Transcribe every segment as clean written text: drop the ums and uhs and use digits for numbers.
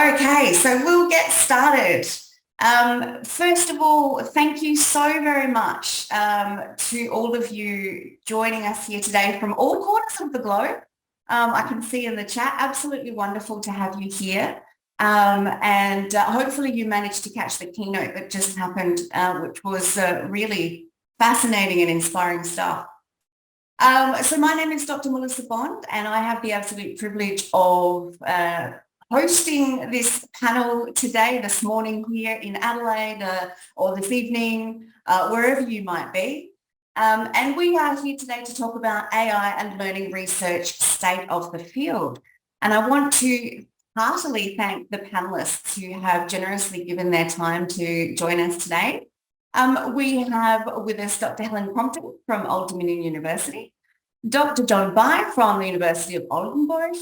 Okay, so we'll get started. First of all, thank you so very much to all of you joining us here today from all corners of the globe. I can see in the chat, absolutely wonderful to have you here. And hopefully you managed to catch the keynote that just happened, which was really fascinating and inspiring stuff. So my name is Dr. Melissa Bond, and I have the absolute privilege of hosting this panel today, this morning here in Adelaide, or this evening, wherever you might be. And we are here today to talk about AI and learning research state of the field. And I want to heartily thank the panelists who have generously given their time to join us today. We have with us Dr. Helen Crompton from Oldenburg University, Dr. John Bai from the University of Oldenburg.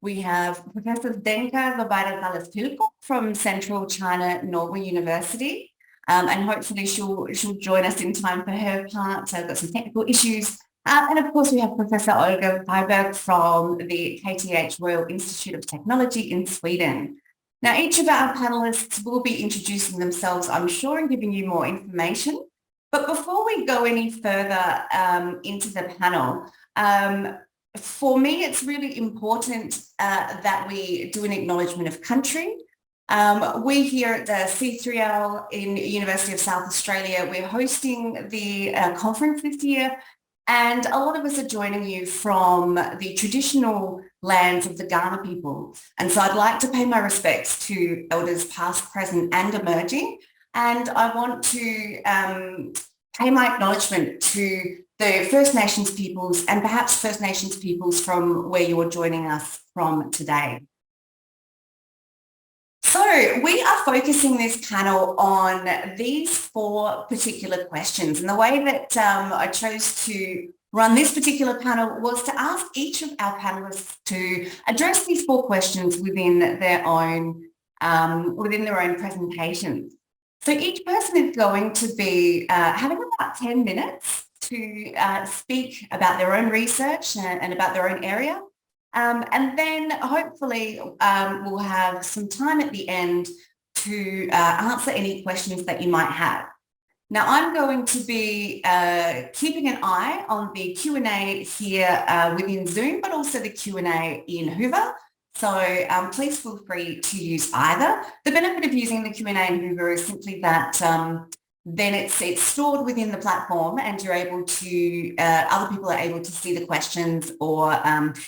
We have Professor Sdenka Zobeida Salas-Pilco from Central China Normal University, and hopefully she'll join us in time for her part. So I've got some technical issues. And of course, we have Professor Olga Viberg from the KTH Royal Institute of Technology in Sweden. Now, each of our panelists will be introducing themselves, I'm sure, and giving you more information. But before we go any further into the panel, for me, it's really important that we do an acknowledgement of country. We here at the C3L in University of South Australia, we're hosting the conference this year, and a lot of us are joining you from the traditional lands of the Kaurna people. And so I'd like to pay my respects to elders past, present and emerging. And I want to pay my acknowledgement to the First Nations peoples and perhaps First Nations peoples from where you're joining us from today. So we are focusing this panel on these four particular questions. And the way that I chose to run this particular panel was to ask each of our panelists to address these four questions within their own presentations. So each person is going to be having about 10 minutes to speak about their own research and about their own area. And then hopefully we'll have some time at the end to answer any questions that you might have. Now, I'm going to be keeping an eye on the Q&A here within Zoom, but also the Q&A in Hoover. So please feel free to use either. The benefit of using the Q&A in Hoover is simply that then it's stored within the platform and you're able to, other people are able to see the questions, or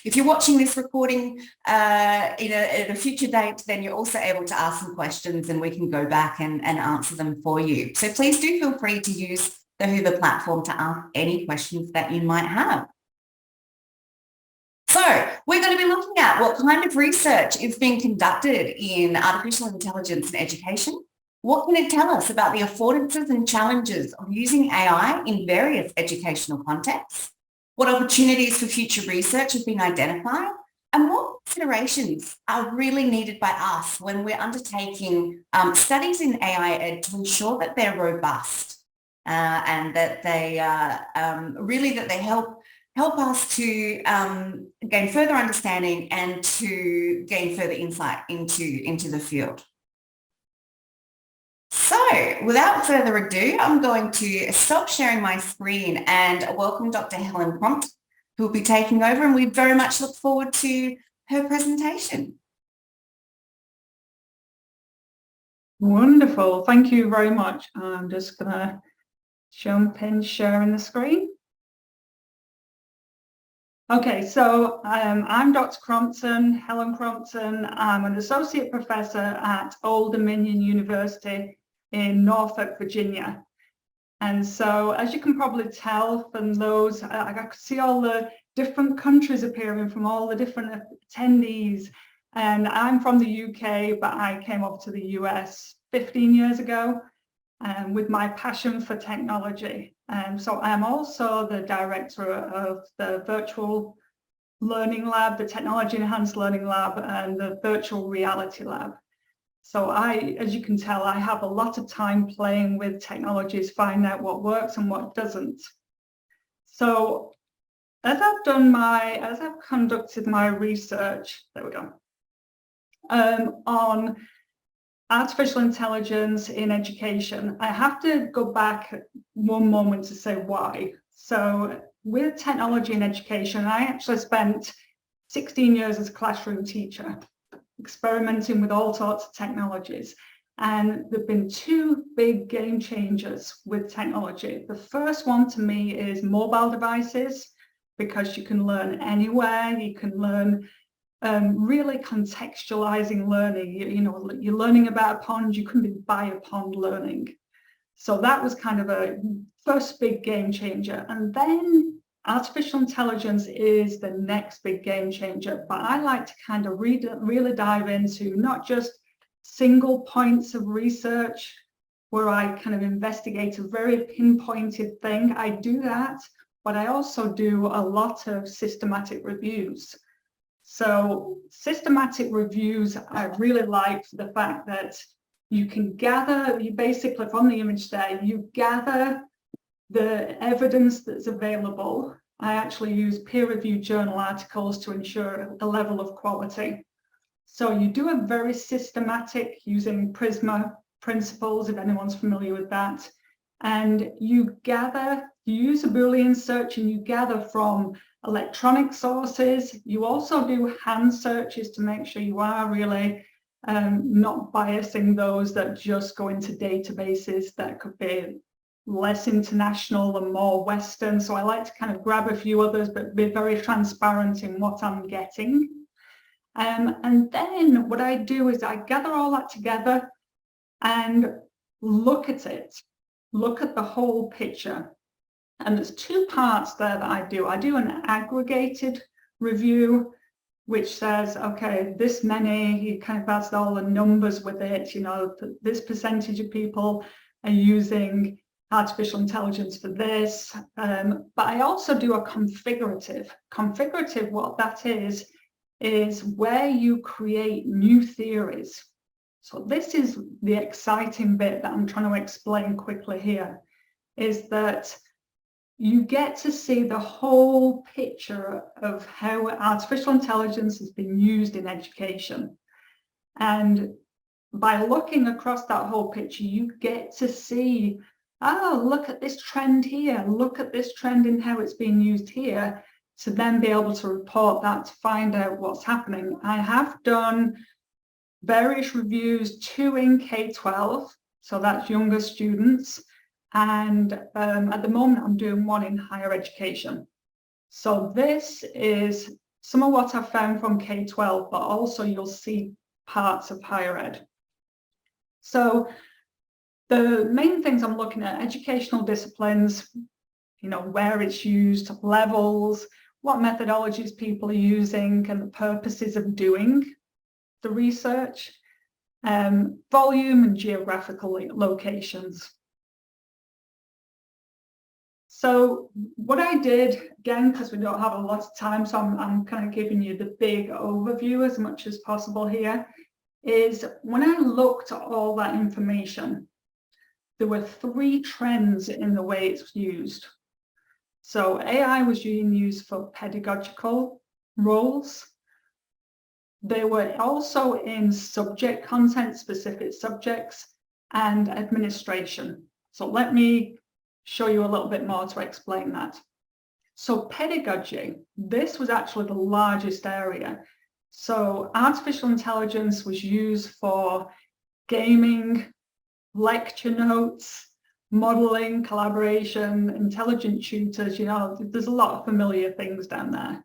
if you're watching this recording at a future date, then you're also able to ask some questions and we can go back and answer them for you. So please do feel free to use the Hoover platform to ask any questions that you might have. So we're going to be looking at what kind of research is being conducted in artificial intelligence and education. What can it tell us about the affordances and challenges of using AI in various educational contexts? What opportunities for future research have been identified? And what considerations are really needed by us when we're undertaking studies in AIEd to ensure that they're robust and that they help us to gain further understanding and to gain further insight into the field. So without further ado, I'm going to stop sharing my screen and welcome Dr. Helen Crompton, who will be taking over, and we very much look forward to her presentation. Wonderful, thank you very much. I'm just going to jump in sharing the screen. Okay, so I'm Dr. Crompton, Helen Crompton. I'm an associate professor at Old Dominion University in Norfolk, Virginia. And so, as you can probably tell from those, I could see all the different countries appearing from all the different attendees. And I'm from the UK, but I came up to the US 15 years ago with my passion for technology. So I'm also the director of the Virtual Learning Lab, the Technology Enhanced Learning Lab, and the Virtual Reality Lab. So as you can tell, I have a lot of time playing with technologies, finding out what works and what doesn't. So as I've conducted my research, there we go. on artificial intelligence in education. I have to go back one moment to say why. So with technology in education, I actually spent 16 years as a classroom teacher, experimenting with all sorts of technologies. And there have been two big game changers with technology. The first one to me is mobile devices, because you can learn anywhere. You can learn really contextualizing learning. You're learning about a pond, you can be by a pond learning. So that was kind of a first big game changer. And then artificial intelligence is the next big game changer. But I like to kind of really dive into not just single points of research where I kind of investigate a very pinpointed thing. I do that, but I also do a lot of systematic reviews. So systematic reviews, I really like the fact that you can gather, you basically from the image there, you gather the evidence that's available. I actually use peer-reviewed journal articles to ensure a level of quality. So you do a very systematic using Prisma principles, if anyone's familiar with that. And you use a Boolean search and you gather from electronic sources. You also do hand searches to make sure you are really not biasing those that just go into databases that could be less international and more Western. So I like to kind of grab a few others, but be very transparent in what I'm getting. And then what I do is I gather all that together and look at it, look at the whole picture. And there's two parts there that I do. I do an aggregated review, which says, okay, this many, he kind of adds all the numbers with it, this percentage of people are using artificial intelligence for this. But I also do a configurative. Configurative, what that is where you create new theories. So this is the exciting bit that I'm trying to explain quickly here, is that you get to see the whole picture of how artificial intelligence has been used in education. And by looking across that whole picture, you get to see, oh, look at this trend here, look at this trend in how it's being used here, to then be able to report that, to find out what's happening. I have done various reviews, 2 in K-12, so that's younger students, and at the moment I'm doing 1 in higher education. So this is some of what I've found from K-12, but also you'll see parts of higher ed. So the main things I'm looking at: educational disciplines, where it's used, levels, what methodologies people are using, and the purposes of doing the research, volume and geographical locations. So what I did, again, because we don't have a lot of time, so I'm kind of giving you the big overview as much as possible here, is when I looked at all that information, there were 3 trends in the way it's used. So AI was being used for pedagogical roles. They were also in subject content, specific subjects, and administration. So let me show you a little bit more to explain that. So pedagogy, this was actually the largest area. So artificial intelligence was used for gaming, lecture notes, modeling, collaboration, intelligent tutors, there's a lot of familiar things down there.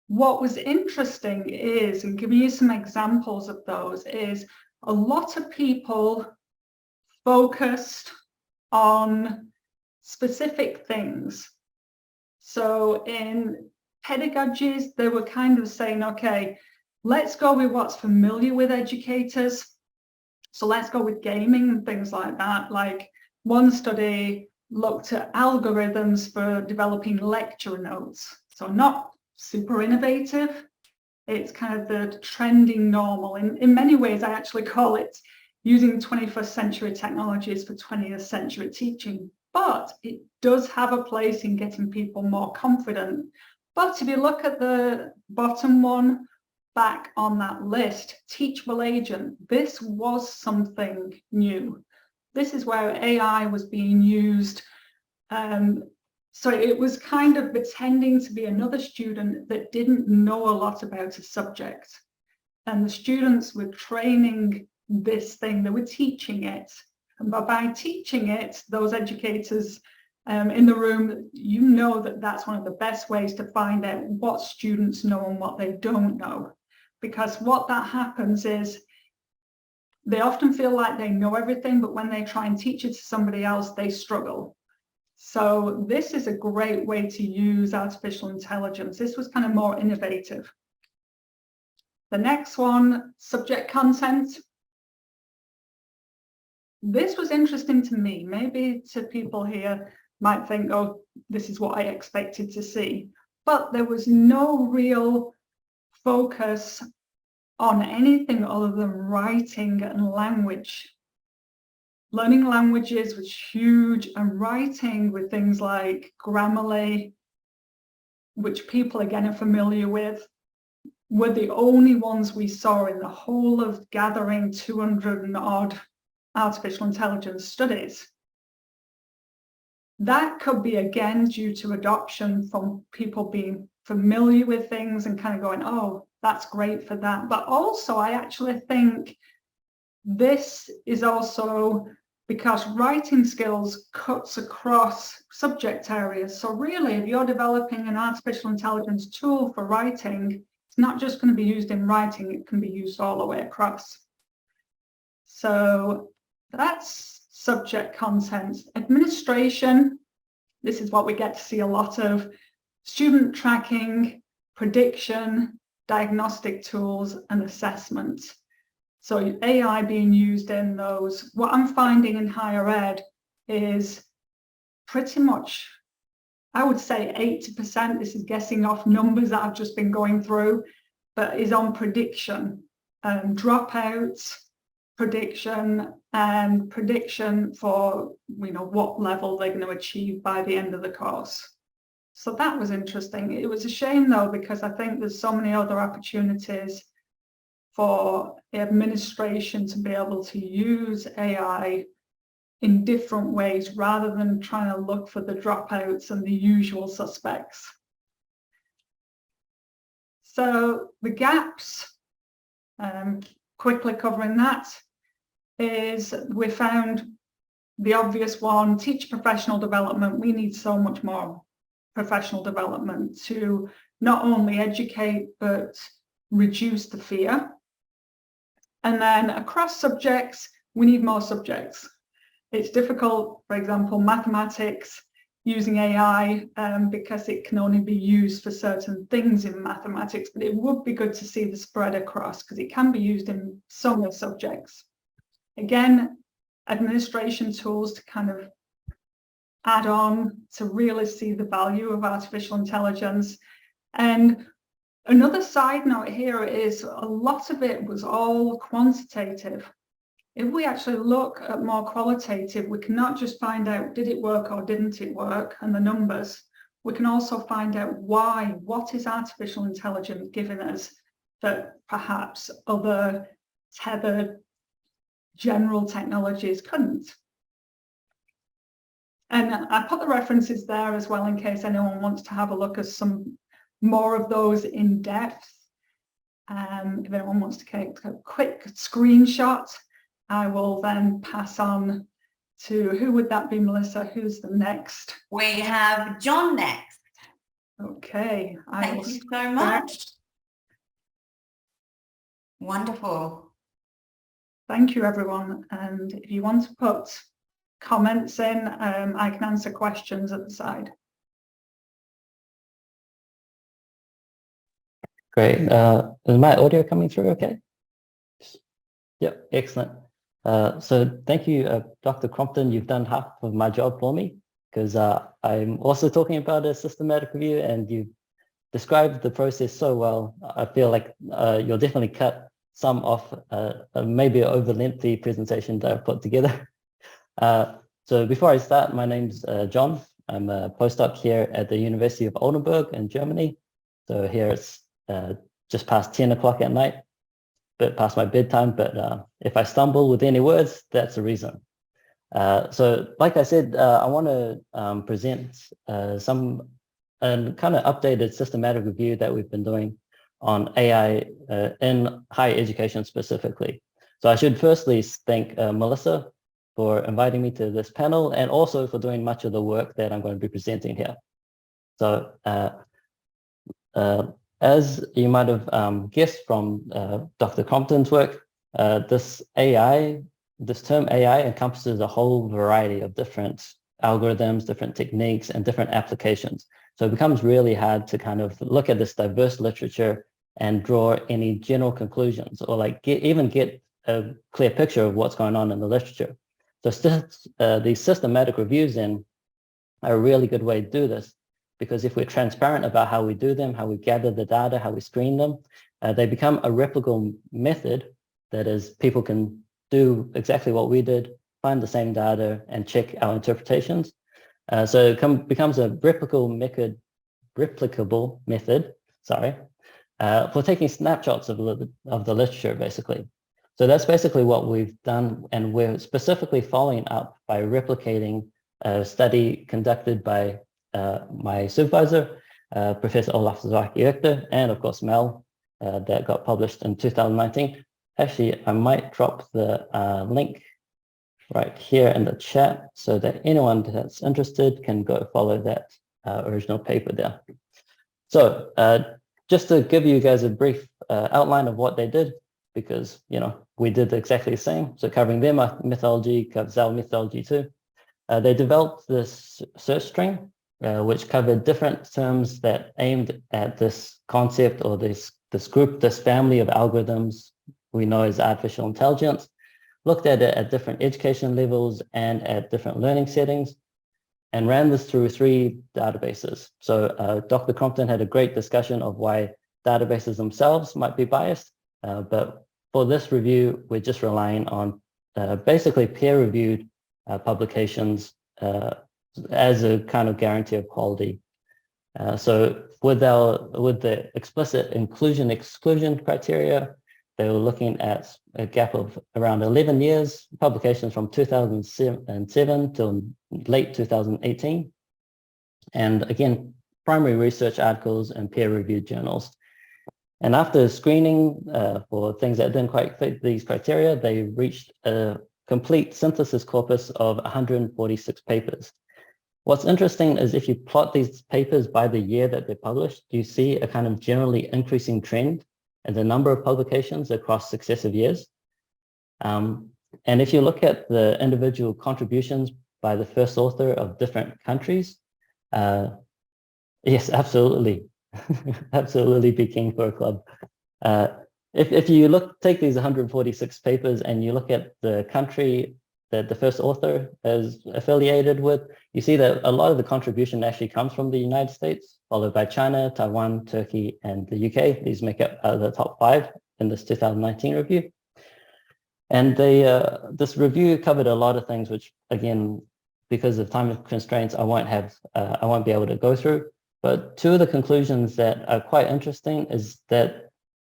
What was interesting is, and giving you some examples of those, is a lot of people focused on specific things. So in pedagogies, they were kind of saying, okay, let's go with what's familiar with educators. So let's go with gaming and things like that. Like one study looked at algorithms for developing lecture notes. So not super innovative. It's kind of the trending normal. In many ways, I actually call it using 21st century technologies for 20th century teaching. But it does have a place in getting people more confident. But if you look at the bottom one, back on that list, teachable agent, this was something new. This is where AI was being used. So it was kind of pretending to be another student that didn't know a lot about a subject. And the students were training this thing, they were teaching it. And by teaching it, those educators in the room, you know that that's one of the best ways to find out what students know and what they don't know. Because what that happens is they often feel like they know everything, but when they try and teach it to somebody else, they struggle. So this is a great way to use artificial intelligence. This was kind of more innovative. The next one, subject content. This was interesting to me. Maybe to people here might think, oh, this is what I expected to see. But there was no real focus on anything other than writing and language. Learning languages was huge, and writing with things like Grammarly, which people again are familiar with, were the only ones we saw in the whole of gathering 200 and odd artificial intelligence studies. That could be again due to adoption from people being familiar with things and kind of going, oh, that's great for that. But also I actually think this is also because writing skills cuts across subject areas. So really, if you're developing an artificial intelligence tool for writing, it's not just going to be used in writing, it can be used all the way across. So that's subject content. Administration, this is what we get to see a lot of. Student tracking, prediction, diagnostic tools, and assessment. So AI being used in those. What I'm finding in higher ed is pretty much, I would say 80%, this is guessing off numbers that I've just been going through, but is on prediction, dropouts, prediction, and prediction for, you know, what level they're going to achieve by the end of the course. So that was interesting. It was a shame though, because I think there's so many other opportunities for administration to be able to use AI in different ways rather than trying to look for the dropouts and the usual suspects. So the gaps, quickly covering that, is we found the obvious one, teacher professional development. We need so much more professional development to not only educate, but reduce the fear. And then across subjects, we need more subjects. It's difficult, for example, mathematics, using AI because it can only be used for certain things in mathematics, but it would be good to see the spread across because it can be used in so many subjects. Again, administration tools to kind of add on to really see the value of artificial intelligence. And another side note here is a lot of it was all quantitative. If we actually look at more qualitative, we cannot just find out did it work or didn't it work and the numbers. We can also find out why. What is artificial intelligence giving us that perhaps other tethered general technologies couldn't? And I put the references there as well in case anyone wants to have a look at some more of those in depth. If anyone wants to take a quick screenshot, I will then pass on to, who would that be, Melissa? Who's the next? We have John next. Okay. Thank you so much. Wonderful. Thank you, everyone. And if you want to put comments in, I can answer questions at the side. Great. Is my audio coming through okay? Yep, excellent. So thank you, Dr. Crompton. You've done half of my job for me because I'm also talking about a systematic review and you described the process so well. I feel like you'll definitely cut some off maybe an over lengthy presentation that I've put together. So before I start, my name's John. I'm a postdoc here at the University of Oldenburg in Germany. So here it's just past 10 o'clock at night, bit past my bedtime, but if I stumble with any words, that's the reason. So like I said, I want to present some kind of updated systematic review that we've been doing on AI in higher education specifically. So I should firstly thank Melissa for inviting me to this panel and also for doing much of the work that I'm going to be presenting here. So as you might have guessed from Dr. Crompton's work, this term AI encompasses a whole variety of different algorithms, different techniques, and different applications. So it becomes really hard to kind of look at this diverse literature and draw any general conclusions or like even get a clear picture of what's going on in the literature. So these systematic reviews then are a really good way to do this, because if we're transparent about how we do them, how we gather the data, how we screen them, they become a replicable method. That is, people can do exactly what we did, find the same data and check our interpretations. So it becomes a replicable method, for taking snapshots of the literature, basically. So that's basically what we've done, and we're specifically following up by replicating a study conducted by my supervisor, Professor Olaf Zawacki-Richter, and of course Mel, that got published in 2019. Actually, I might drop the link right here in the chat so that anyone that's interested can go follow that original paper there. So just to give you guys a brief outline of what they did, because, you know, we did exactly the same. So covering their methodology, covers our methodology too. They developed this search string, which covered different terms that aimed at this concept or this group, this family of algorithms we know as artificial intelligence, looked at it at different education levels and at different learning settings, and ran this through 3 databases. So Dr. Crompton had a great discussion of why databases themselves might be biased, but for this review, we're just relying on basically peer-reviewed publications as a kind of guarantee of quality. So with the explicit inclusion-exclusion criteria, they were looking at a gap of around 11 years, publications from 2007 till late 2018. And again, primary research articles and peer-reviewed journals. And after screening for things that didn't quite fit these criteria, they reached a complete synthesis corpus of 146 papers. What's interesting is if you plot these papers by the year that they're published, you see a kind of generally increasing trend in the number of publications across successive years. And if you look at the individual contributions by the first author of different countries, yes, absolutely. Absolutely be king for a club. If you take these 146 papers and you look at the country that the first author is affiliated with, you see that a lot of the contribution actually comes from the United States, followed by China, Taiwan, Turkey, and the UK. These make up the top 5 in this 2019 review. And this review covered a lot of things, which again, because of time constraints, I won't be able to go through. But 2 of the conclusions that are quite interesting is that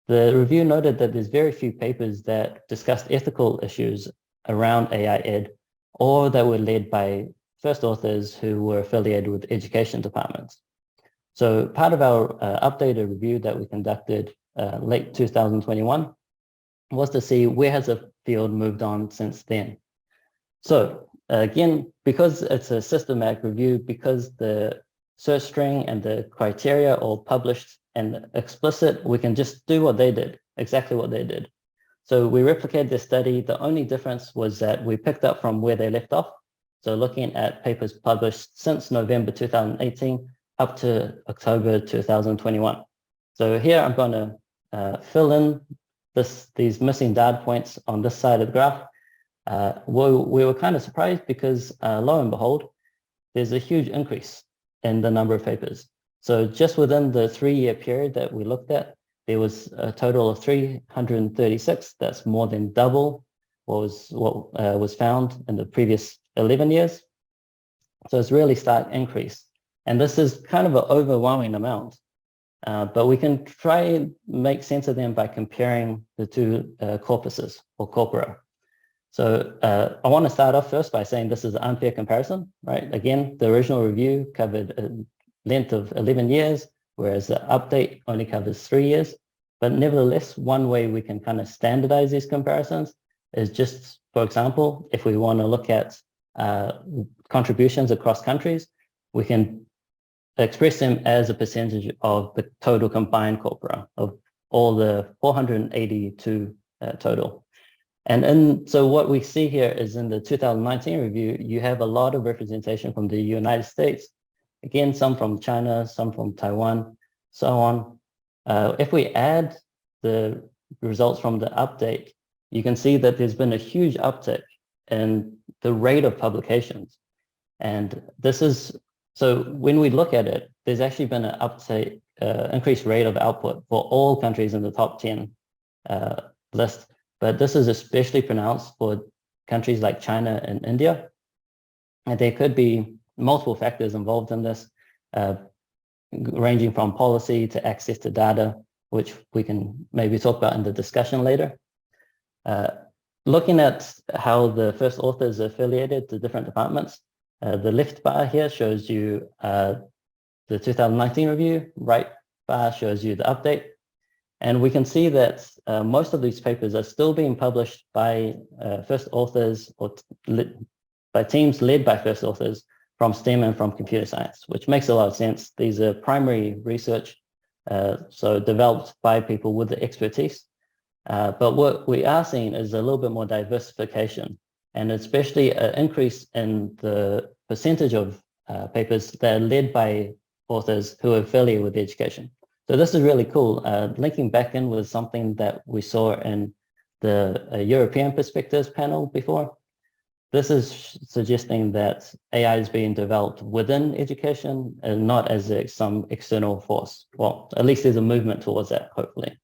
the review noted that there's very few papers that discussed ethical issues around AIEd, or that were led by first authors who were affiliated with education departments. So part of our updated review that we conducted late 2021 was to see where has the field moved on since then. So again, because it's a systematic review, because the search string and the criteria are all published and explicit, we can just do what they did, exactly what they did. So we replicated the study. The only difference was that we picked up from where they left off. So looking at papers published since November 2018 up to October 2021. So here I'm going to fill in these missing data points on this side of the graph. We were kind of surprised because lo and behold, there's a huge increase in the number of papers. So just within the 3-year period that we looked at, there was a total of 336. That's more than double what was found in the previous 11 years. So it's really stark increase. And this is kind of an overwhelming amount. but we can try and make sense of them by comparing the two corpuses or corpora. So I want to start off first by saying this is an unfair comparison, right? Again, the original review covered a length of 11 years, whereas the update only covers 3 years. But nevertheless, one way we can kind of standardize these comparisons is just, for example, if we want to look at contributions across countries, we can express them as a percentage of the total combined corpora of all the 482 total. And so what we see here is in the 2019 review, you have a lot of representation from the United States. Again, some from China, some from Taiwan, so on. If we add the results from the update, you can see that there's been a huge uptick in the rate of publications. And this is, so when we look at it, there's actually been an uptake, increased rate of output for all countries in the top 10 list. But this is especially pronounced for countries like China and India. And there could be multiple factors involved in this, ranging from policy to access to data, which we can maybe talk about in the discussion later. Looking at how the first authors are affiliated to different departments, the left bar here shows you the 2019 review, right bar shows you the update. And we can see that most of these papers are still being published by first authors or by teams led by first authors from STEM and from computer science, which makes a lot of sense. These are primary research, so developed by people with the expertise. But what we are seeing is a little bit more diversification, and especially an increase in the percentage of papers that are led by authors who are familiar with education. So this is really cool. Linking back in with something that we saw in the European perspectives panel before. This is suggesting that AI is being developed within education and not as some external force. Well, at least there's a movement towards that, hopefully.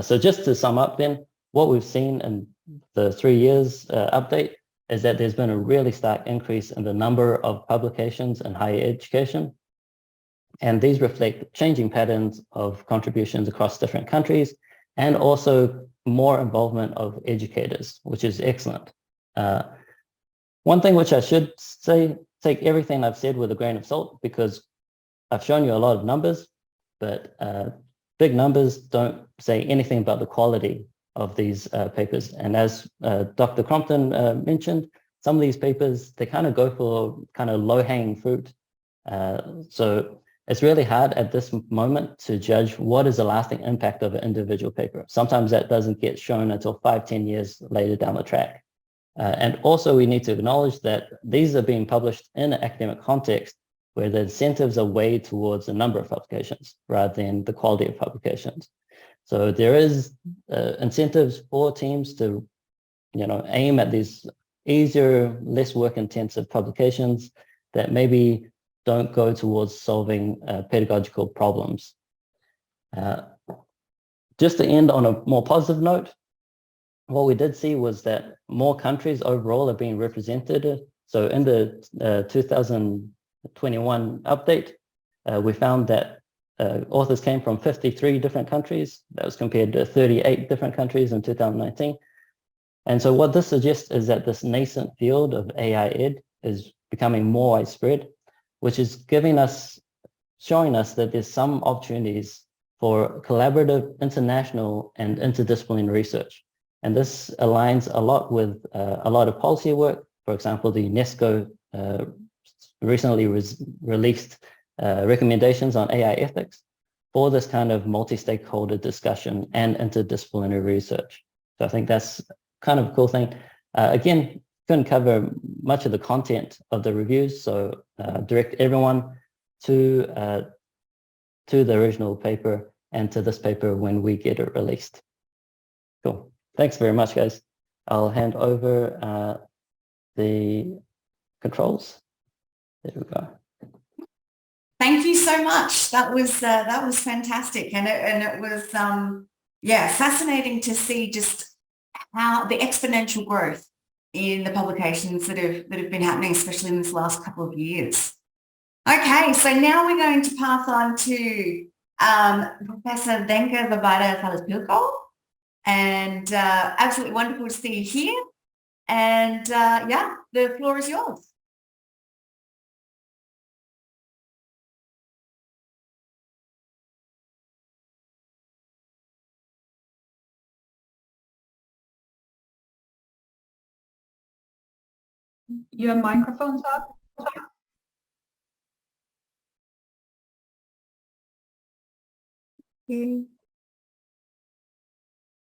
So just to sum up then, what we've seen in the 3 years update is that there's been a really stark increase in the number of publications in higher education. And these reflect changing patterns of contributions across different countries and also more involvement of educators, which is excellent. One thing which I should say, take everything I've said with a grain of salt, because I've shown you a lot of numbers, but big numbers don't say anything about the quality of these papers. And as Dr. Crompton mentioned, some of these papers, they kind of go for kind of low-hanging fruit. So it's really hard at this moment to judge what is the lasting impact of an individual paper. Sometimes that doesn't get shown until 5-10 years later down the track. And also we need to acknowledge that these are being published in an academic context where the incentives are weighed towards the number of publications rather than the quality of publications. So there is incentives for teams to, aim at these easier, less work-intensive publications that maybe don't go towards solving pedagogical problems. Just to end on a more positive note, what we did see was that more countries overall are being represented. So in the 2021 update, we found that authors came from 53 different countries. That was compared to 38 different countries in 2019. And so what this suggests is that this nascent field of AIEd is becoming more widespread, which is showing us that there's some opportunities for collaborative, international, and interdisciplinary research. And this aligns a lot with a lot of policy work. For example, the UNESCO recently released recommendations on AI ethics for this kind of multi-stakeholder discussion and interdisciplinary research. So I think that's kind of a cool thing. Again, couldn't cover much of the content of the reviews, so direct everyone to the original paper and to this paper when we get it released. Cool. Thanks very much, guys. I'll hand over the controls. There we go. Thank you so much. That was fantastic, and it was fascinating to see just how the exponential growth in the publications that have been happening, especially in this last couple of years. Okay, so now we're going to pass on to Professor Sdenka, Zobeida, Salas-Pilco. And absolutely wonderful to see you here. And yeah, the floor is yours. Your microphone's up.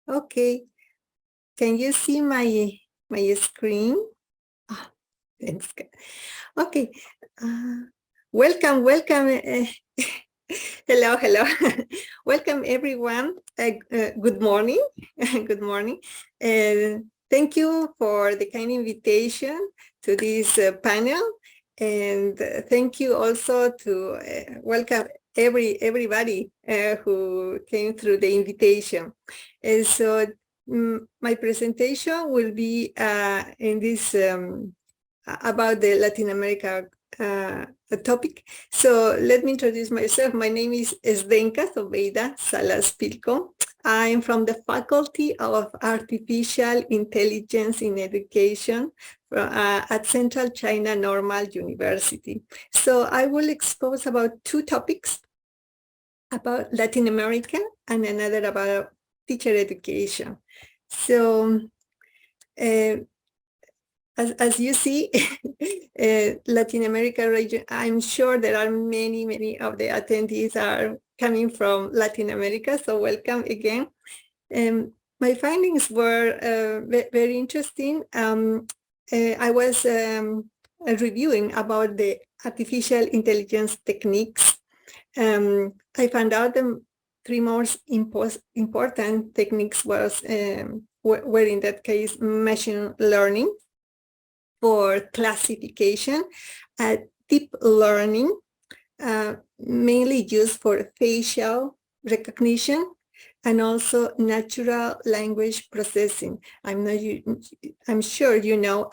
Okay. Can you see my screen? Oh, thanks. Okay. Welcome. Hello. Welcome, everyone. Good morning. Good morning. Thank you for the kind invitation to this panel. And thank you also to welcome everybody who came through the invitation. And so my presentation will be in this about the Latin America topic. So let me introduce myself. My name is Sdenka Zobeida Salas-Pilco. I'm from the Faculty of Artificial Intelligence in Education at Central China Normal University. So I will expose about two topics, about Latin America and another about teacher education. So as you see, Latin America region, I'm sure there are many of the attendees are coming from Latin America, so welcome again. My findings were very interesting. I was reviewing about the artificial intelligence techniques. I found out the three most important techniques were in that case machine learning for classification, deep learning, mainly used for facial recognition, and also natural language processing. I'm sure you know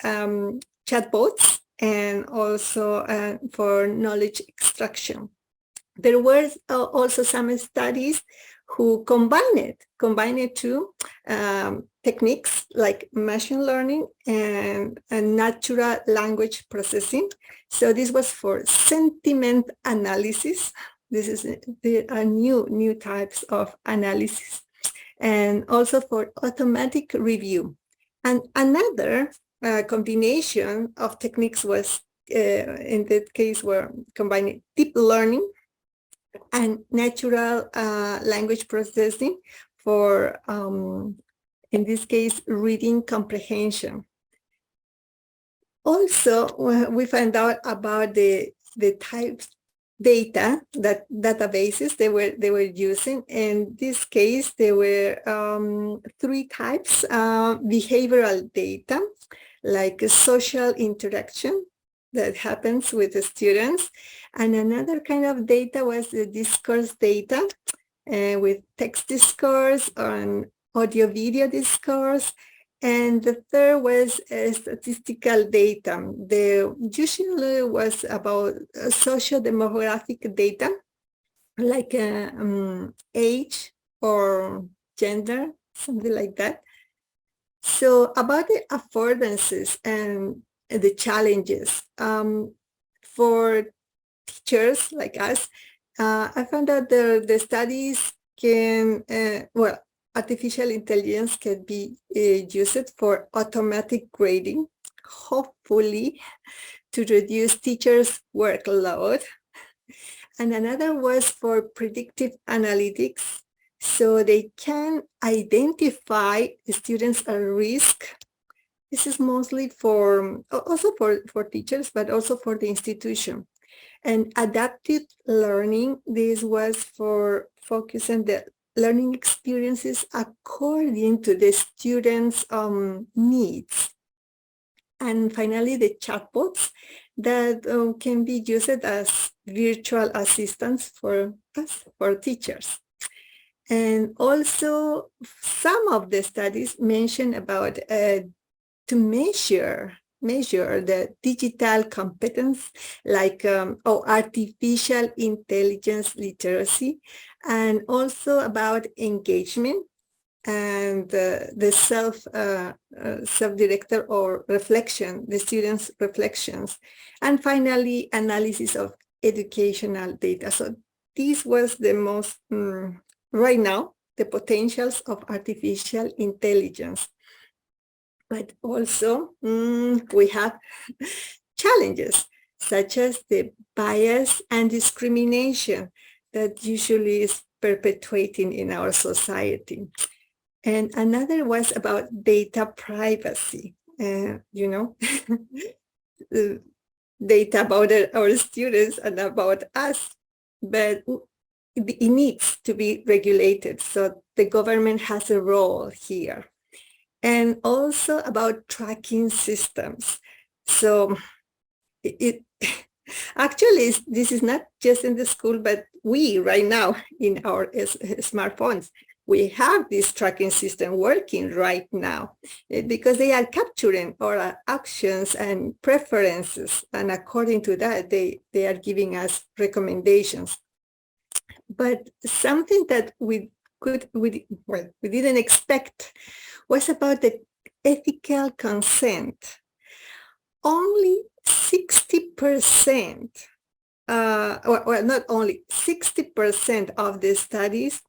chatbots, and also for knowledge extraction. There were also some studies who combined two techniques like machine learning and natural language processing. So this was for sentiment analysis. There are new types of analysis, and also for automatic review. And another combination of techniques was, in that case, were combining deep learning and natural language processing for, in this case, reading comprehension. Also, we found out about the types data, that databases they were using. In this case, there were three types: behavioral data, like social interaction that happens with the students, and another kind of data was the discourse data, with text discourse and audio video discourse. And the third was statistical data. The usually was about social demographic data, like age or gender, something like that. So about the affordances and the challenges for teachers like us, I found out the studies can, well, artificial intelligence can be used for automatic grading, hopefully to reduce teachers' workload. And another was for predictive analytics, so they can identify students at risk. This is mostly also for teachers, but also for the institution. And adaptive learning, this was for focusing the learning experiences according to the students' needs. And finally, the chatbots that can be used as virtual assistants for us, for teachers. And also, some of the studies mention about to measure measure the digital competence, like artificial intelligence literacy, and also about engagement and the self-directed or reflection, the students' reflections, and finally analysis of educational data. So this was the most right now the potentials of artificial intelligence. But also we have challenges such as the bias and discrimination that usually is perpetuating in our society. And another was about data privacy, data about our students and about us, but it needs to be regulated. So the government has a role here. And also about tracking systems. So actually, this is not just in the school, but we right now in our smartphones, we have this tracking system working right now because they are capturing our actions and preferences. And according to that, they are giving us recommendations. But something that we didn't expect was about the ethical consent. Only 60%, not only 60% of the studies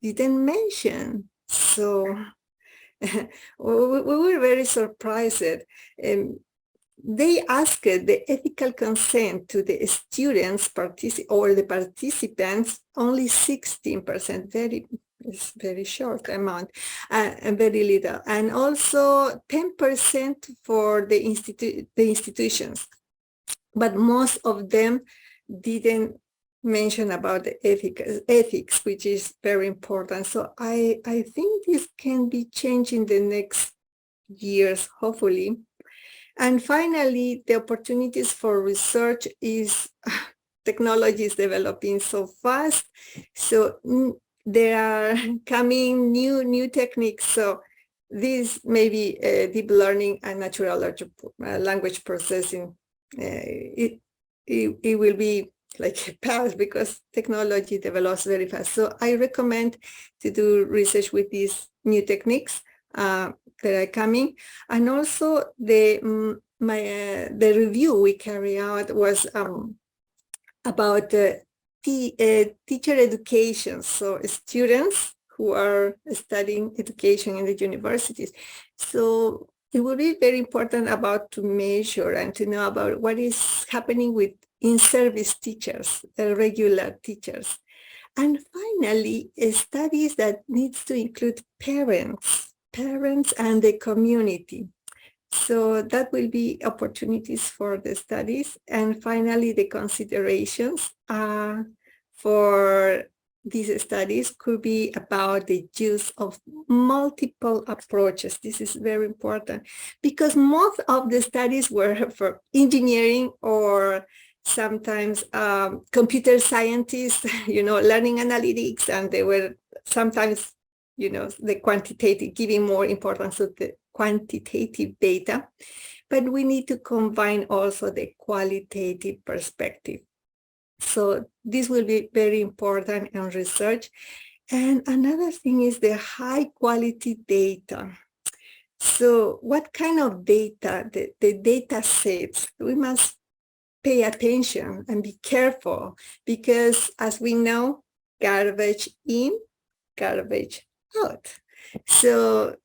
didn't mention. So we were very surprised. They asked the ethical consent to the students or the participants, only 16%, very short amount, and very little. And also 10% for the institutions. But most of them didn't mention about the ethics, which is very important. So I think this can be changed in the next years, hopefully. And finally, the opportunities for research is technology is developing so fast. So there are coming new techniques. So this may be deep learning and natural language processing. It will be like past because technology develops very fast. So I recommend to do research with these new techniques that are coming. And also the review we carry out was about teacher education. So students who are studying education in the universities. So it will be very important to measure and to know about what is happening with in-service teachers, the regular teachers. And finally, studies that needs to include parents and the community. So that will be opportunities for the studies. And finally, the considerations for these studies could be about the use of multiple approaches. This is very important because most of the studies were for engineering or sometimes computer scientists, learning analytics, and they were sometimes, the quantitative, giving more importance to the quantitative data. But we need to combine also the qualitative perspective. So this will be very important in research. And another thing is the high quality data. So what kind of data, the data sets, we must pay attention and be careful because as we know, garbage in, garbage out. So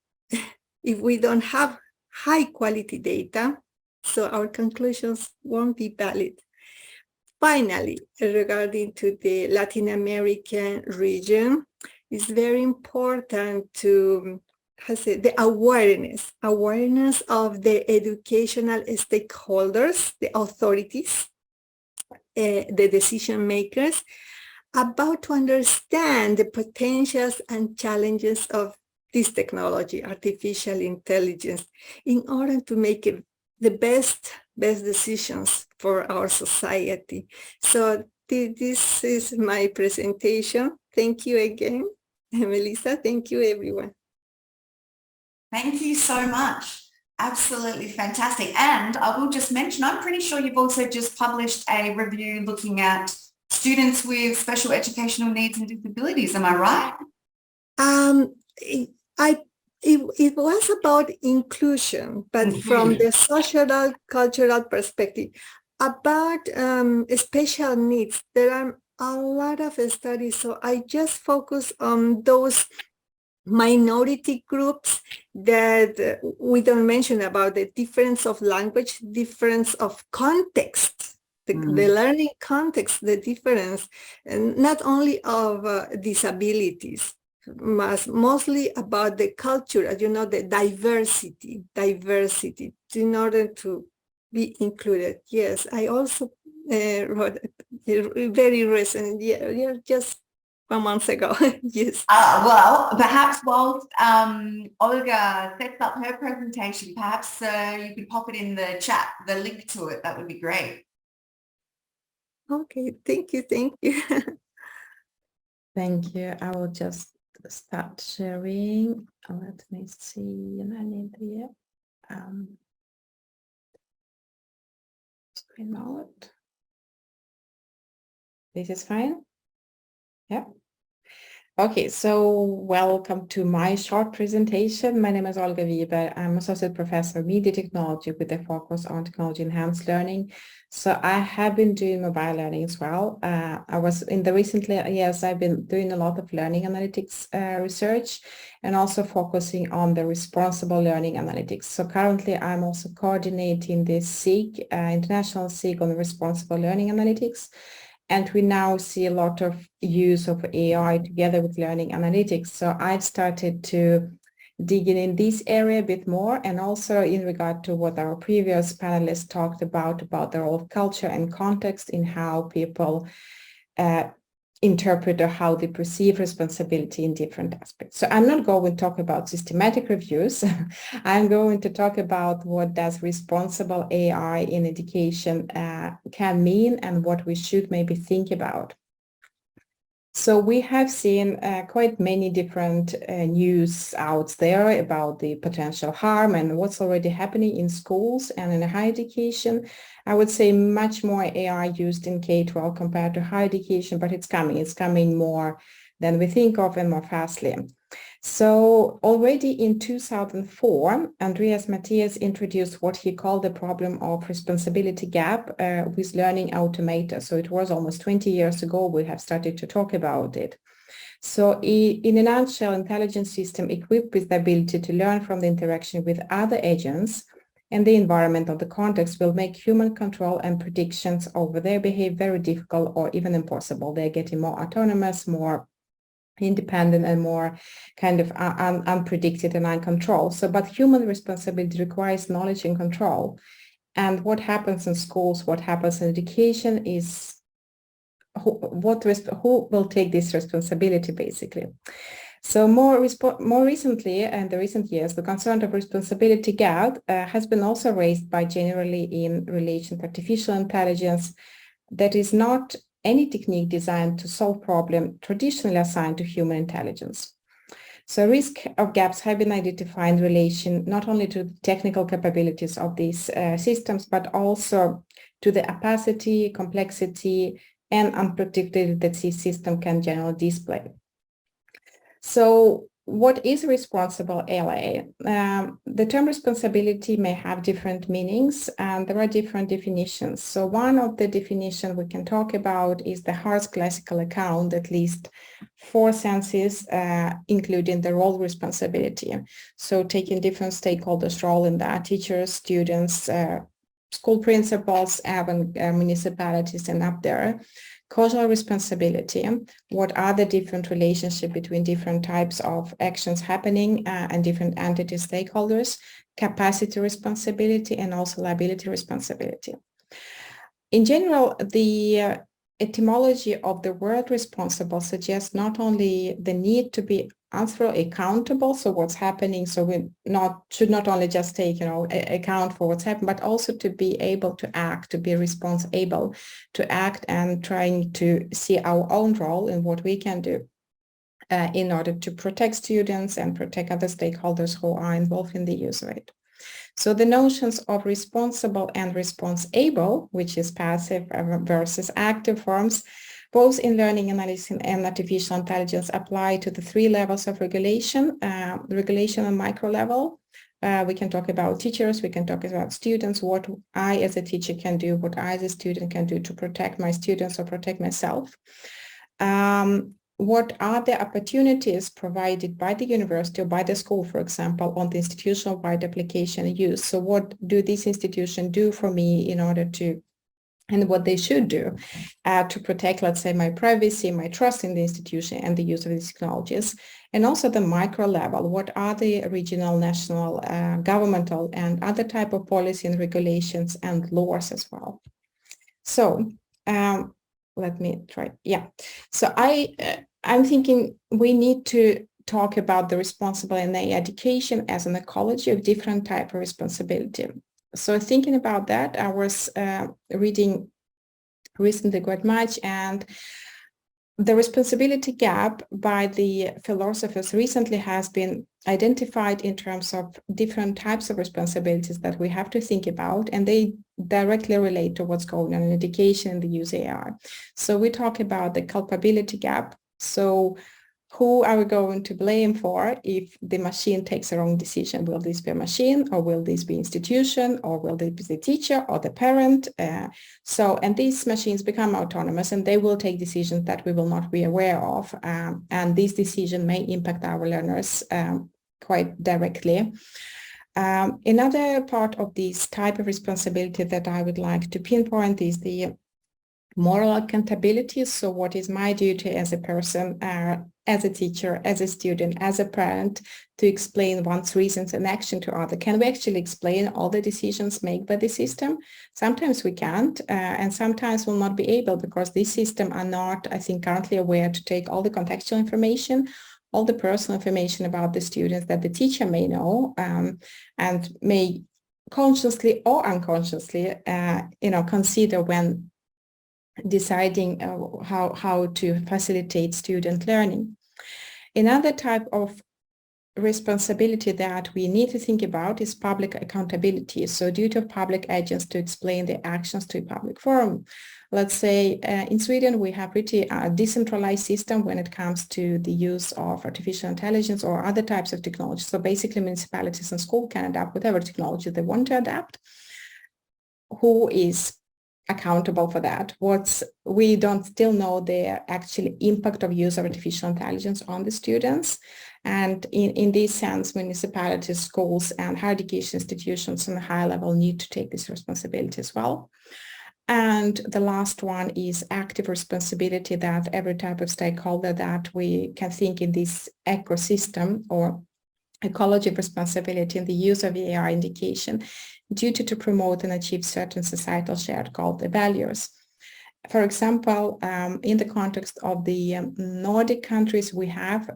if we don't have high quality data, so our conclusions won't be valid. Finally, regarding to the Latin American region, it's very important to the awareness of the educational stakeholders, the authorities, the decision makers, about to understand the potentials and challenges of this technology, artificial intelligence, in order to make it the best decisions for our society. So this is my presentation. Thank you again, Melissa. Thank you, everyone. Thank you so much. Absolutely fantastic. And I will just mention, I'm pretty sure you've also just published a review looking at students with special educational needs and disabilities. Am I right? It, it was about inclusion, but from the social, cultural perspective. About special needs, there are a lot of studies, so I just focus on those minority groups that we don't mention about the difference of language, difference of context, the learning context, the difference, and not only of disabilities, mostly about the culture, you know, the diversity in order to be included. Yes, I also wrote very recent, yeah, just 1 month ago. Yes. Well, perhaps whilst Olga sets up her presentation, perhaps you could pop it in the chat, the link to it. That would be great. Okay, thank you. Thank you. I will just start sharing. Let me see. And I need the screen mode. This is fine. Yeah. Okay, so welcome to my short presentation. My name is Olga Viberg. I'm Associate Professor of Media Technology with a focus on technology enhanced learning. So I have been doing mobile learning as well. I was in the recent years, I've been doing a lot of learning analytics research and also focusing on the responsible learning analytics. So currently I'm also coordinating the SIG, International SIG on responsible learning analytics. And we now see a lot of use of AI together with learning analytics. So I've started to dig in this area a bit more, and also in regard to what our previous panelists talked about the role of culture and context in how people interpret or how they perceive responsibility in different aspects. So I'm not going to talk about systematic reviews. I'm going to talk about what does responsible AI in education can mean and what we should maybe think about. So we have seen quite many different news out there about the potential harm and what's already happening in schools and in higher education. I would say much more AI used in K-12 compared to higher education, but it's coming more than we think of and more fastly. So already in 2004, Andreas Matthias introduced what he called the problem of responsibility gap with learning automata. So it was almost 20 years ago we have started to talk about it. So in a nutshell, intelligent system equipped with the ability to learn from the interaction with other agents and the environment of the context will make human control and predictions over their behavior very difficult or even impossible. They're getting more autonomous, more independent and more kind of unpredicted and uncontrolled. So, but human responsibility requires knowledge and control. And what happens in schools, what happens in education is who will take this responsibility, basically. So more recently, in the recent years, the concern of responsibility gap has been also raised by generally in relation to artificial intelligence that is not any technique designed to solve problem traditionally assigned to human intelligence. So risk of gaps have been identified in relation not only to the technical capabilities of these systems, but also to the opacity, complexity, and unpredictability that this system can generally display. So what is responsible AI? The term responsibility may have different meanings and there are different definitions. So one of the definitions we can talk about is the Hart's classical account, at least 4 senses, including the role responsibility. So taking different stakeholders' role in that, teachers, students, school principals, even municipalities and up there. Causal responsibility, what are the different relationships between different types of actions happening and different entity stakeholders, capacity responsibility, and also liability responsibility. In general, the etymology of the word responsible suggests not only the need to be answerable, accountable, so what's happening, so we should not only just take, account for what's happened, but also to be able to act, to be responsible, to act and trying to see our own role in what we can do in order to protect students and protect other stakeholders who are involved in the use of it. So the notions of responsible and response-able, which is passive versus active forms, both in learning analysis and artificial intelligence, apply to the three levels of regulation, regulation on micro level. We can talk about teachers, we can talk about students, what I as a teacher can do, what I as a student can do to protect my students or protect myself. What are the opportunities provided by the university or by the school, for example, on the institutional-wide application use? So what do these institutions do for me in order to, and what they should do to protect, let's say, my privacy, my trust in the institution and the use of these technologies? And also the micro level, what are the regional, national, governmental, and other type of policy and regulations and laws as well? So let me try. Yeah. So I'm thinking we need to talk about the responsible and AI education as an ecology of different type of responsibility. So thinking about that, I was reading recently quite much, and the responsibility gap by the philosophers recently has been identified in terms of different types of responsibilities that we have to think about, and they directly relate to what's going on in education and the use of AI. So we talk about the culpability gap. So who are we going to blame for if the machine takes a wrong decision? Will this be a machine, or will this be institution, or will this be the teacher or the parent? And these machines become autonomous, and they will take decisions that we will not be aware of. And these decisions may impact our learners quite directly. Another part of this type of responsibility that I would like to pinpoint is the moral accountability. So what is my duty as a person, as a teacher, as a student, as a parent, to explain one's reasons and action to others? Can we actually explain all the decisions made by the system? Sometimes we can't, and sometimes we'll not be able, because these systems are not, I think, currently aware to take all the contextual information, all the personal information about the students that the teacher may know, and may consciously or unconsciously, consider when deciding how to facilitate student learning. Another type of responsibility that we need to think about is public accountability. So duty of public agents to explain their actions to a public forum. Let's say in Sweden, we have pretty decentralized system when it comes to the use of artificial intelligence or other types of technology. So basically municipalities and schools can adapt whatever technology they want to adapt. Who is accountable for that? We don't still know the actual impact of use of artificial intelligence on the students. And in this sense, municipalities, schools, and higher education institutions on a high level need to take this responsibility as well. And the last one is active responsibility, that every type of stakeholder that we can think in this ecosystem or ecology of responsibility in the use of AI indication, duty to promote and achieve certain societal shared goals and values. For example, in the context of the Nordic countries, we have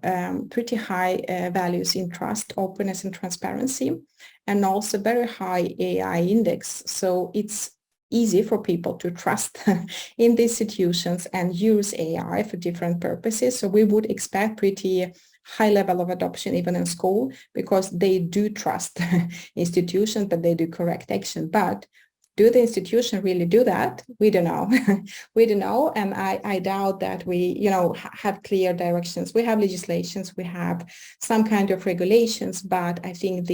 pretty high values in trust, openness, and transparency, and also very high AI index. So it's easy for people to trust in these institutions and use AI for different purposes. So we would expect pretty high level of adoption even in school, because they do trust institutions that they do correct action. But do the institution really do that? We don't know. We don't know, and I doubt that we, have clear directions. We have legislations, we have some kind of regulations, but I think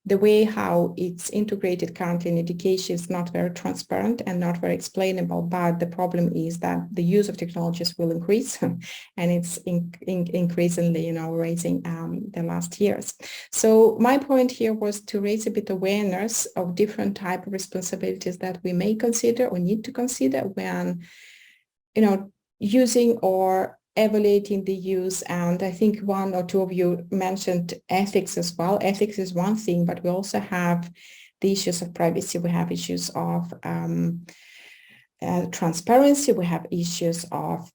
the way how it's integrated currently in education is not very transparent and not very explainable. But the problem is that the use of technologies will increase, and it's increasingly, raising the last years. So my point here was to raise a bit awareness of different type of responsibilities that we may consider or need to consider when, using or evaluating the use. And I think one or two of you mentioned ethics as well. Ethics is one thing, but we also have the issues of privacy. We have issues of transparency. We have issues of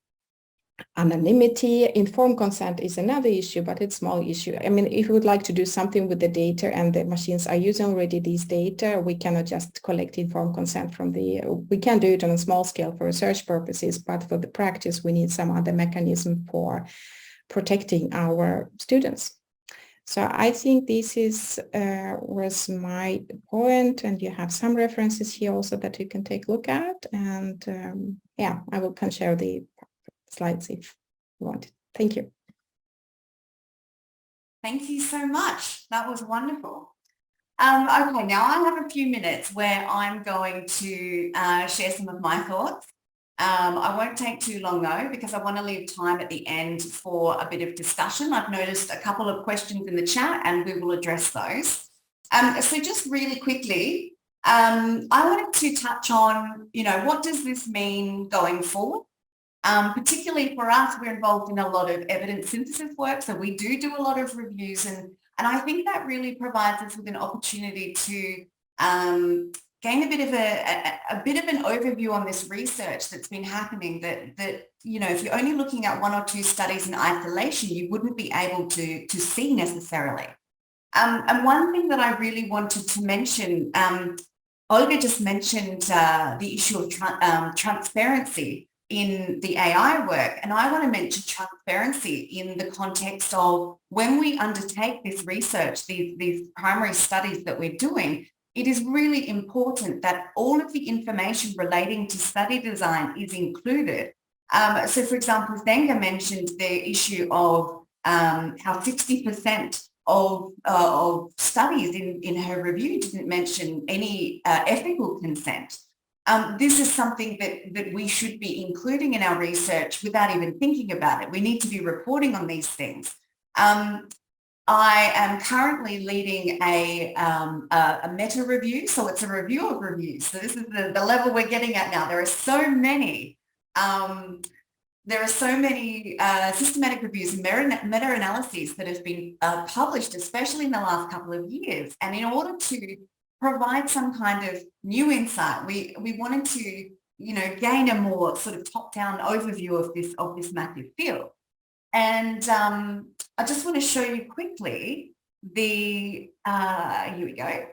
anonymity. Informed consent is another issue, but it's a small issue. I mean, if we would like to do something with the data and the machines are using already these data, we cannot just collect informed consent we can do it on a small scale for research purposes, but for the practice, we need some other mechanism for protecting our students. So I think this is was my point, and you have some references here also that you can take a look at. And yeah, can share the slides if you want it. Thank you. Thank you so much. That was wonderful. Okay, now I have a few minutes where I'm going to share some of my thoughts. I won't take too long though, because I want to leave time at the end for a bit of discussion. I've noticed a couple of questions in the chat and we will address those. So just really quickly, I wanted to touch on, what does this mean going forward? Particularly for us, we're involved in a lot of evidence synthesis work, so we do a lot of reviews, and I think that really provides us with an opportunity to gain a bit of an overview on this research that's been happening. That if you're only looking at one or two studies in isolation, you wouldn't be able to see necessarily. And one thing that I really wanted to mention, Olga just mentioned the issue of transparency in the AI work. And I want to mention transparency in the context of when we undertake this research, these primary studies that we're doing, it is really important that all of the information relating to study design is included. So for example, Sdenka mentioned the issue of how 60% of studies in her review didn't mention any ethical consent. This is something that we should be including in our research without even thinking about it. We need to be reporting on these things. I am currently leading a meta review, so it's a review of reviews. So this is the level we're getting at now. There are so many systematic reviews and meta-analyses that have been published, especially in the last couple of years. And in order to provide some kind of new insight, we wanted to, gain a more sort of top-down overview of this massive field. And I just want to show you quickly here we go.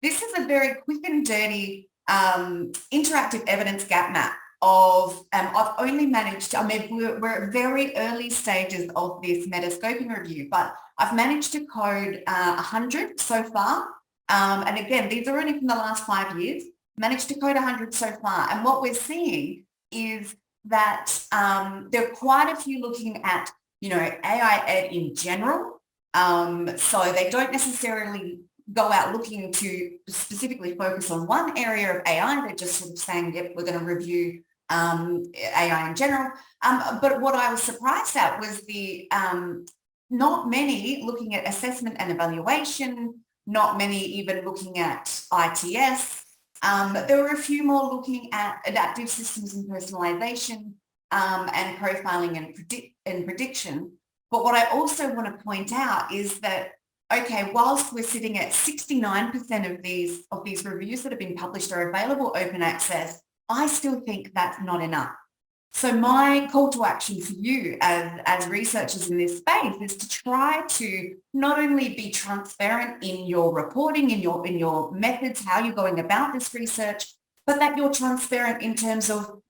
This is a very quick and dirty interactive evidence gap map of, I've only managed, we're at very early stages of this metascoping review, but I've managed to code 100 so far. And again, these are only from the last 5 years, managed to code 100 so far. And what we're seeing is that there are quite a few looking at, AIEd in general. So they don't necessarily go out looking to specifically focus on one area of AI. They're just sort of saying, yep, we're going to review AI in general. But what I was surprised at was the not many looking at assessment and evaluation, not many even looking at ITS. There were a few more looking at adaptive systems and personalization and profiling and prediction. But what I also want to point out is that, okay, whilst we're sitting at 69% of these reviews that have been published are available open access, I still think that's not enough. So my call to action for you as researchers in this space is to try to not only be transparent in your reporting, in your methods, how you're going about this research, but that you're transparent in terms of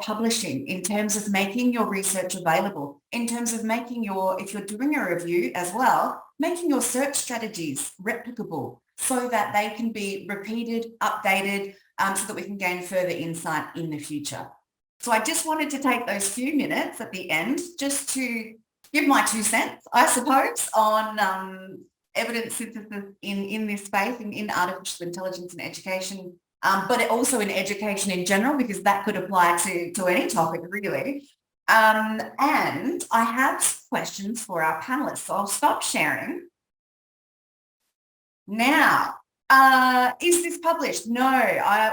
publishing, in terms of making your research available, in terms of making if you're doing a review as well, making your search strategies replicable so that they can be repeated, updated, so that we can gain further insight in the future. So I just wanted to take those few minutes at the end just to give my 2 cents, I suppose, on evidence synthesis in this space, in artificial intelligence and education, but also in education in general, because that could apply to any topic really. And I have questions for our panelists, so I'll stop sharing. Now, is this published? No,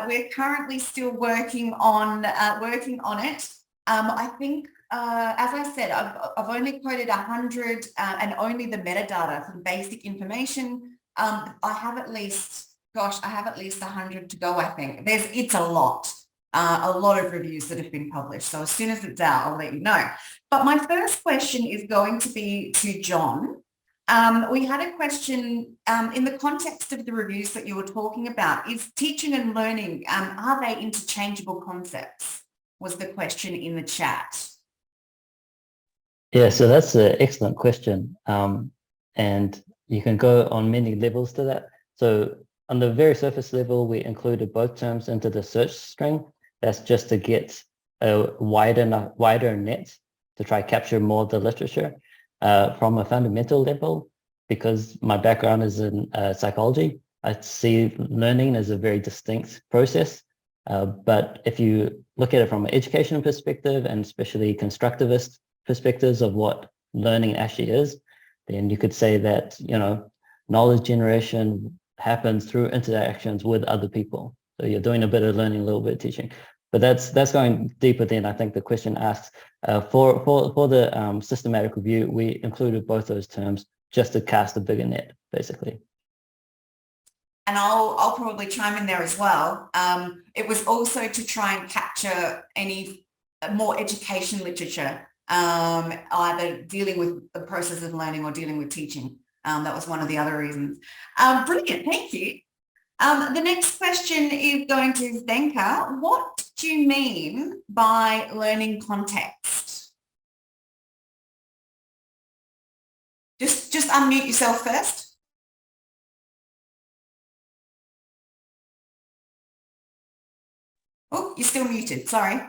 we're currently still working on it. I think, as I said, I've only quoted 100 and only the metadata, some basic information. I have at least 100 to go, I think. It's a lot of reviews that have been published. So as soon as it's out, I'll let you know. But my first question is going to be to John. We had a question in the context of the reviews that you were talking about. Is teaching and learning, are they interchangeable concepts? Was the question in the chat. Yeah, so that's an excellent question. and you can go on many levels to that. So on the very surface level, we included both terms into the search string. That's just to get a wider net to try capture more of the literature. From a fundamental level, because my background is in psychology, I see learning as a very distinct process. But if you look at it from an educational perspective, and especially constructivist perspectives of what learning actually is, then you could say that, knowledge generation happens through interactions with other people. So you're doing a bit of learning, a little bit of teaching. But that's going deeper than I think the question asks. For the systematic review, we included both those terms just to cast a bigger net, basically. And I'll probably chime in there as well. It was also to try and capture any more education literature, either dealing with the process of learning or dealing with teaching. That was one of the other reasons. Brilliant, thank you. The next question is going to Sdenka. What do you mean by learning context? Just unmute yourself first. Oh, you're still muted, sorry.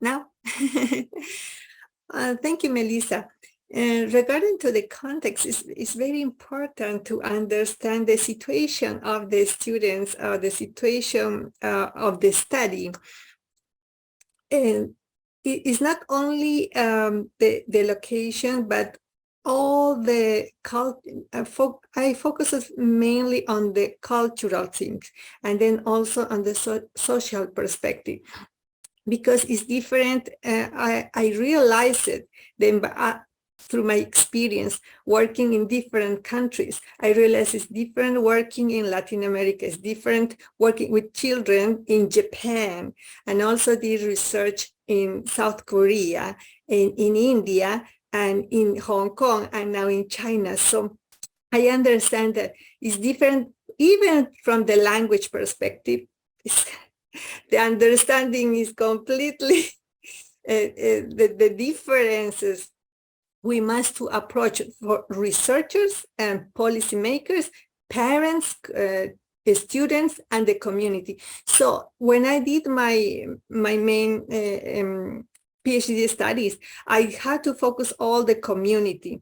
Now, thank you, Melissa. Regarding to the context, it's very important to understand the situation of the students or the situation of the study. And it's not only the location, but all the I focus mainly on the cultural things, and then also on the social perspective, because it's different. I realize it then through my experience working in different countries. I realize it's different working in Latin America, it's different working with children in Japan, and also did research in South Korea, in India, and in Hong Kong, and now in China. So I understand that it's different, even from the language perspective. The understanding is completely the differences we must to approach for researchers and policymakers, parents, students, and the community. So when I did my main PhD studies, I had to focus all the community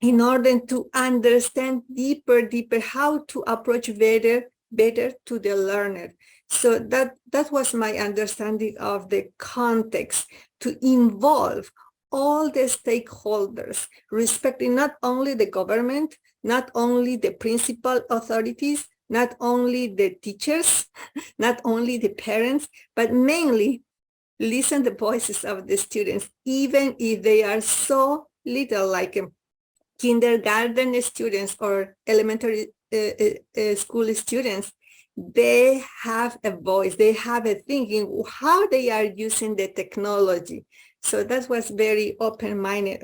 in order to understand deeper how to approach better to the learner. So that was my understanding of the context, to involve all the stakeholders, respecting not only the government, not only the principal authorities, not only the teachers, not only the parents, but mainly listen to the voices of the students, even if they are so little, like kindergarten students or elementary school students. They have a voice, they have a thinking, how they are using the technology. So that was very open-minded.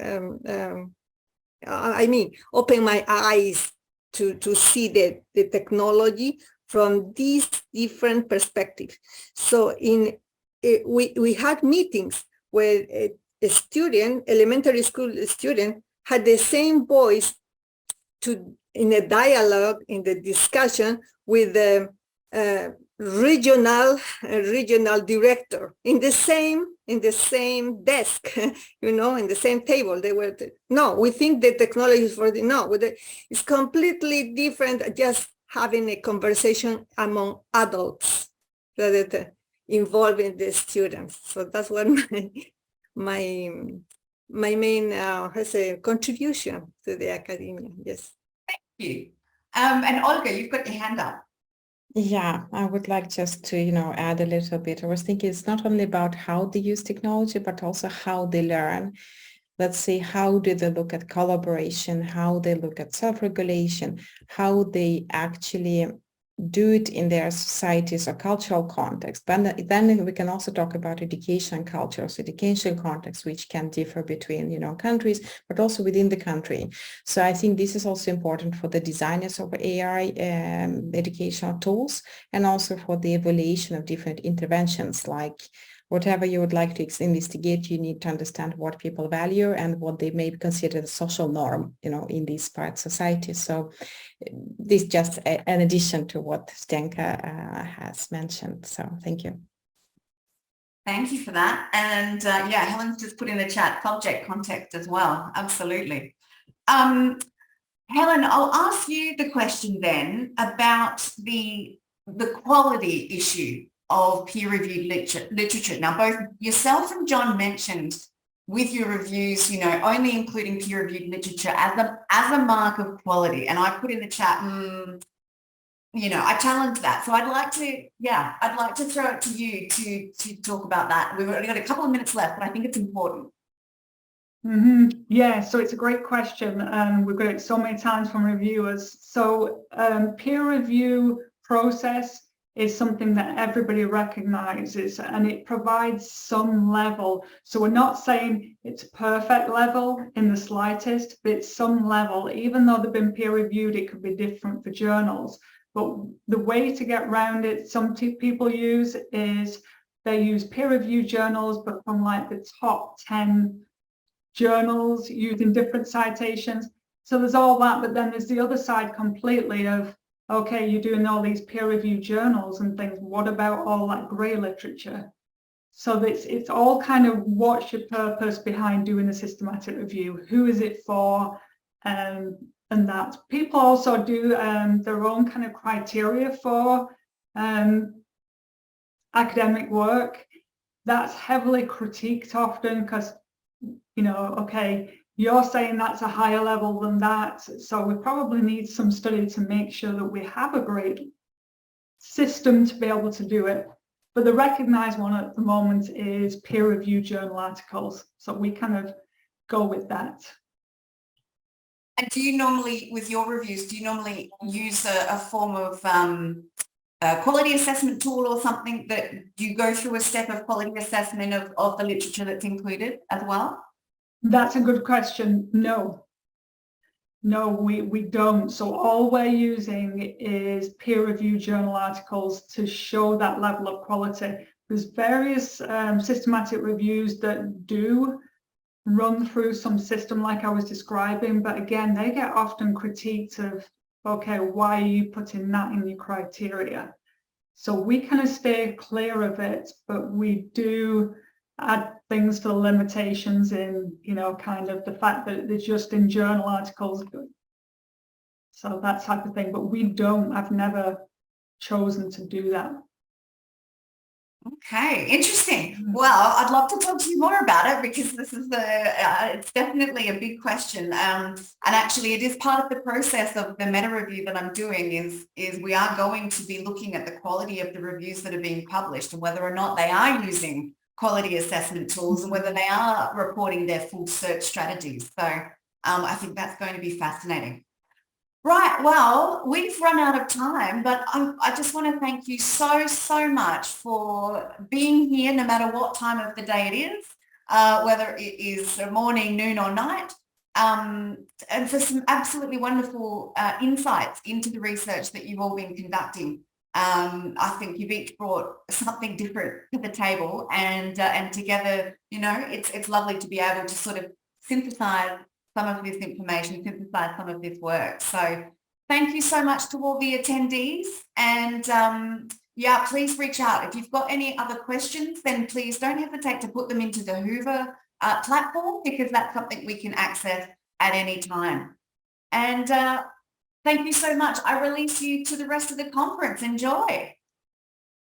Open my eyes to see the technology from these different perspectives. So we had meetings where a student, elementary school student, had the same voice in a dialogue, in the discussion with the regional director in the same desk, in the same table. They were, no, we think the technology is for it's completely different, just having a conversation among adults rather than involving the students. So that's what my main contribution to the academia. Yes. Thank you. And Olga, you've got your hand up. Yeah, I would like just to, add a little bit. I was thinking it's not only about how they use technology, but also how they learn. Let's say, how do they look at collaboration, how they look at self-regulation, how they actually do it in their societies or cultural context. But then we can also talk about education cultures, education context, which can differ between, countries, but also within the country. So I think this is also important for the designers of AI educational tools, and also for the evaluation of different interventions, like whatever you would like to investigate, you need to understand what people value and what they may consider the social norm, in this part of society. So this is just an addition to what Sdenka has mentioned. So thank you. Thank you for that. And yeah, Helen's just put in the chat subject context as well. Absolutely. Helen, I'll ask you the question then about the quality issue of peer-reviewed literature. Now, both yourself and John mentioned with your reviews, only including peer-reviewed literature as a mark of quality. And I put in the chat, I challenge that. So I'd like to throw it to you to talk about that. We've only got a couple of minutes left, but I think it's important. Yeah, so it's a great question. We've got it so many times from reviewers. So peer review process is something that everybody recognizes, and it provides some level. So we're not saying it's a perfect level in the slightest, but it's some level. Even though they've been peer reviewed, it could be different for journals. But the way to get around it, some people use is they use peer review journals, but from like the top 10 journals using different citations. So there's all that, but then there's the other side completely of, okay, you're doing all these peer review journals and things. What about all that grey literature? So it's all kind of what's your purpose behind doing a systematic review? Who is it for? And that people also do their own kind of criteria for academic work. That's heavily critiqued often because, okay, you're saying that's a higher level than that. So we probably need some study to make sure that we have a great system to be able to do it. But the recognized one at the moment is peer-reviewed journal articles. So we kind of go with that. And do you normally, with your reviews, do you normally use a form of a quality assessment tool or something that you go through a step of quality assessment of the literature that's included as well? That's a good question. No, we don't. So all we're using is peer-reviewed journal articles to show that level of quality. There's various systematic reviews that do run through some system like I was describing, but again, they get often critiqued of, okay, why are you putting that in your criteria? So we kind of stay clear of it, but we do add things to the limitations in, kind of the fact that they're just in journal articles. So that type of thing, but I've never chosen to do that. Okay, interesting. Well, I'd love to talk to you more about it because this is it's definitely a big question. And actually it is part of the process of the meta review that I'm doing is we are going to be looking at the quality of the reviews that are being published and whether or not they are using quality assessment tools and whether they are reporting their full search strategies. So I think that's going to be fascinating. Right, well, we've run out of time, but I just want to thank you so much for being here no matter what time of the day it is, whether it is morning, noon or night, and for some absolutely wonderful insights into the research that you've all been conducting. I think you've each brought something different to the table and together, it's lovely to be able to sort of synthesize some of this information, synthesize some of this work. So thank you so much to all the attendees and yeah, please reach out. If you've got any other questions, then please don't hesitate to put them into the Hoover platform because that's something we can access at any time. And thank you so much. I release you to the rest of the conference. Enjoy.